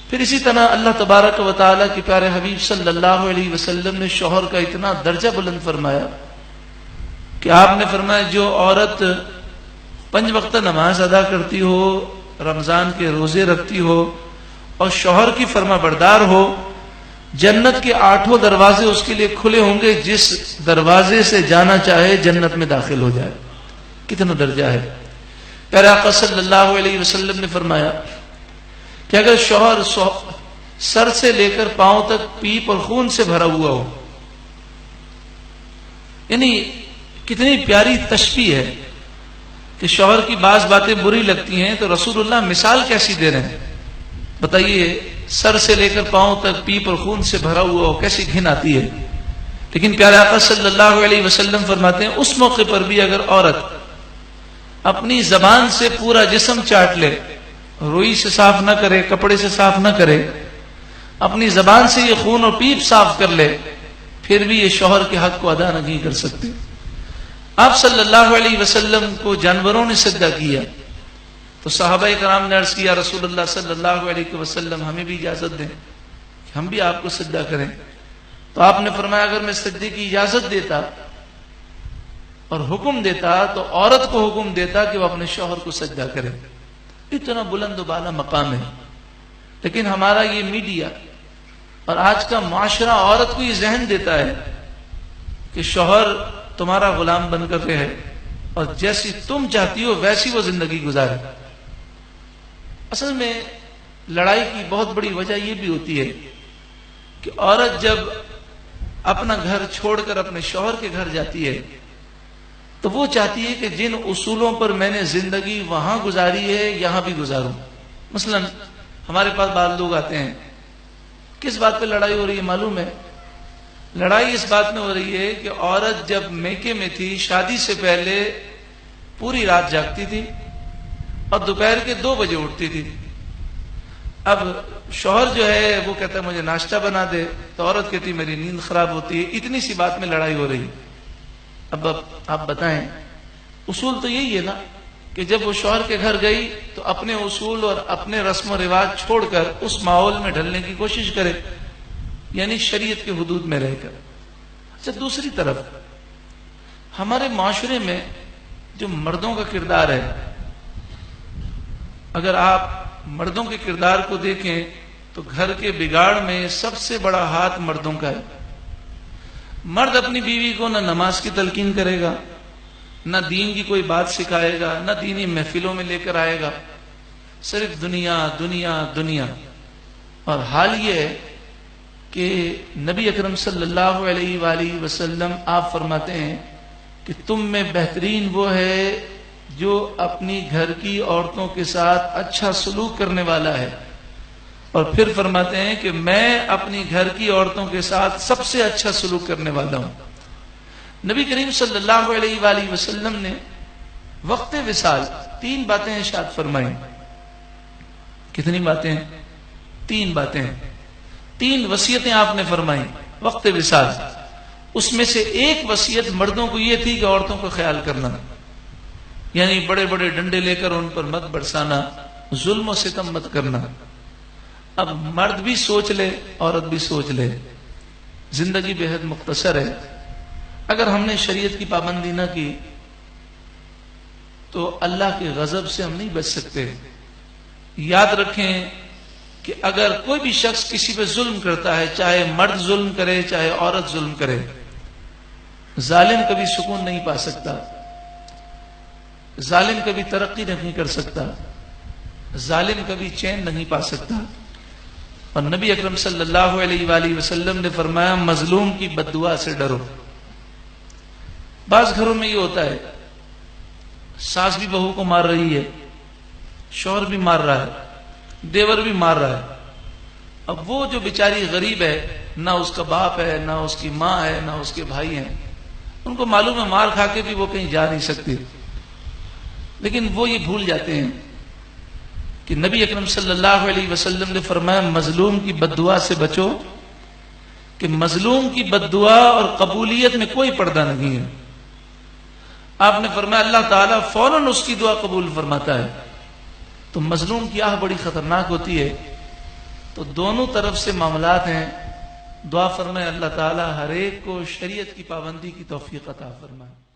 پھر اسی طرح اللہ تبارک و تعالیٰ کے پیارے حبیب صلی اللہ علیہ وسلم نے شوہر کا اتنا درجہ بلند فرمایا کہ آپ نے فرمایا جو عورت 5 وقت نماز ادا کرتی ہو، رمضان کے روزے رکھتی ہو اور شوہر کی فرما بردار ہو، جنت کے 8 دروازے اس کے لیے کھلے ہوں گے، جس دروازے سے جانا چاہے جنت میں داخل ہو جائے۔ کتنا درجہ ہے۔ پیارے آقا صلی اللہ علیہ وسلم نے فرمایا کہ اگر شوہر سر سے لے کر پاؤں تک پیپ اور خون سے بھرا ہوا ہو، یعنی کتنی پیاری تشبیہ ہے کہ شوہر کی بعض باتیں بری لگتی ہیں تو رسول اللہ مثال کیسی دے رہے ہیں، بتائیے سر سے لے کر پاؤں تک پیپ اور خون سے بھرا ہوا ہو، کیسی گھن آتی ہے۔ لیکن پیارے آقا صلی اللہ علیہ وسلم فرماتے ہیں اس موقع پر بھی اگر عورت اپنی زبان سے پورا جسم چاٹ لے، روئی سے صاف نہ کرے، کپڑے سے صاف نہ کرے، اپنی زبان سے یہ خون اور پیپ صاف کر لے، پھر بھی یہ شوہر کے حق کو ادا نہیں کر سکتے۔ آپ صلی اللہ علیہ وسلم کو جانوروں نے سجدہ کیا تو صحابہ کرام نے عرض کیا رسول اللہ صلی اللہ علیہ وسلم ہمیں بھی اجازت دیں کہ ہم بھی آپ کو سجدہ کریں۔ تو آپ نے فرمایا اگر میں سجدے کی اجازت دیتا اور حکم دیتا تو عورت کو حکم دیتا کہ وہ اپنے شوہر کو سجدہ کرے۔ اتنا بلند و بالا مقام ہے، لیکن ہمارا یہ میڈیا اور آج کا معاشرہ عورت کو یہ ذہن دیتا ہے کہ شوہر تمہارا غلام بن کر رہے اور جیسی تم چاہتی ہو ویسی وہ زندگی گزارے۔ اصل میں لڑائی کی بہت بڑی وجہ یہ بھی ہوتی ہے کہ عورت جب اپنا گھر چھوڑ کر اپنے شوہر کے گھر جاتی ہے تو وہ چاہتی ہے کہ جن اصولوں پر میں نے زندگی وہاں گزاری ہے یہاں بھی گزاروں۔ مثلا ہمارے پاس بعض لوگ آتے ہیں، کس بات پہ لڑائی ہو رہی ہے معلوم ہے؟ لڑائی اس بات میں ہو رہی ہے کہ عورت جب میکے میں تھی شادی سے پہلے پوری رات جاگتی تھی اور دوپہر کے 2 بجے اٹھتی تھی۔ اب شوہر جو ہے وہ کہتا ہے مجھے ناشتہ بنا دے تو عورت کہتی میری نیند خراب ہوتی ہے۔ اتنی سی بات میں لڑائی ہو رہی ہے۔ اب آپ بتائیں، اصول تو یہی ہے نا کہ جب وہ شوہر کے گھر گئی تو اپنے اصول اور اپنے رسم و رواج چھوڑ کر اس ماحول میں ڈھلنے کی کوشش کرے، یعنی شریعت کے حدود میں رہ کر۔ اچھا دوسری طرف ہمارے معاشرے میں جو مردوں کا کردار ہے، اگر آپ مردوں کے کردار کو دیکھیں تو گھر کے بگاڑ میں سب سے بڑا ہاتھ مردوں کا ہے۔ مرد اپنی بیوی کو نہ نماز کی تلقین کرے گا، نہ دین کی کوئی بات سکھائے گا، نہ دینی محفلوں میں لے کر آئے گا، صرف دنیا دنیا دنیا۔ اور حال یہ ہے کہ نبی اکرم صلی اللہ علیہ وآلہ وسلم آپ فرماتے ہیں کہ تم میں بہترین وہ ہے جو اپنی گھر کی عورتوں کے ساتھ اچھا سلوک کرنے والا ہے، اور پھر فرماتے ہیں کہ میں اپنی گھر کی عورتوں کے ساتھ سب سے اچھا سلوک کرنے والا ہوں۔ نبی کریم صلی اللہ علیہ وآلہ وسلم نے وقت وصال 3 باتیں ارشاد فرمائیں۔ کتنی باتیں؟ 3 باتیں، 3 وصیتیں آپ نے فرمائی وقت وصال۔ اس میں سے ایک وصیت مردوں کو یہ تھی کہ عورتوں کا خیال کرنا، یعنی بڑے بڑے ڈنڈے لے کر ان پر مت برسانا، ظلم و ستم مت کرنا۔ اب مرد بھی سوچ لے، عورت بھی سوچ لے، زندگی بے حد مختصر ہے۔ اگر ہم نے شریعت کی پابندی نہ کی تو اللہ کے غضب سے ہم نہیں بچ سکتے۔ یاد رکھیں کہ اگر کوئی بھی شخص کسی پہ ظلم کرتا ہے، چاہے مرد ظلم کرے چاہے عورت ظلم کرے، ظالم کبھی سکون نہیں پا سکتا، ظالم کبھی ترقی نہیں کر سکتا، ظالم کبھی چین نہیں پا سکتا۔ اور نبی اکرم صلی اللہ علیہ وآلہ وسلم نے فرمایا مظلوم کی بد دعا سے ڈرو۔ بعض گھروں میں یہ ہوتا ہے ساس بھی بہو کو مار رہی ہے، شوہر بھی مار رہا ہے، دیور بھی مار رہا ہے۔ اب وہ جو بیچاری غریب ہے، نہ اس کا باپ ہے، نہ اس کی ماں ہے، نہ اس کے بھائی ہیں، ان کو معلوم ہے مار کھا کے بھی وہ کہیں جا نہیں سکتی، لیکن وہ یہ بھول جاتے ہیں کہ نبی اکرم صلی اللہ علیہ وسلم نے فرمایا مظلوم کی بد دعا سے بچو، کہ مظلوم کی بد دعا اور قبولیت میں کوئی پردہ نہیں ہے۔ آپ نے فرمایا اللہ تعالیٰ فوراً اس کی دعا قبول فرماتا ہے۔ تو مظلوم کی آہ بڑی خطرناک ہوتی ہے۔ تو دونوں طرف سے معاملات ہیں. دعا فرمائے اللہ تعالی ہر ایک کو شریعت کی پابندی کی توفیق عطا فرمائے.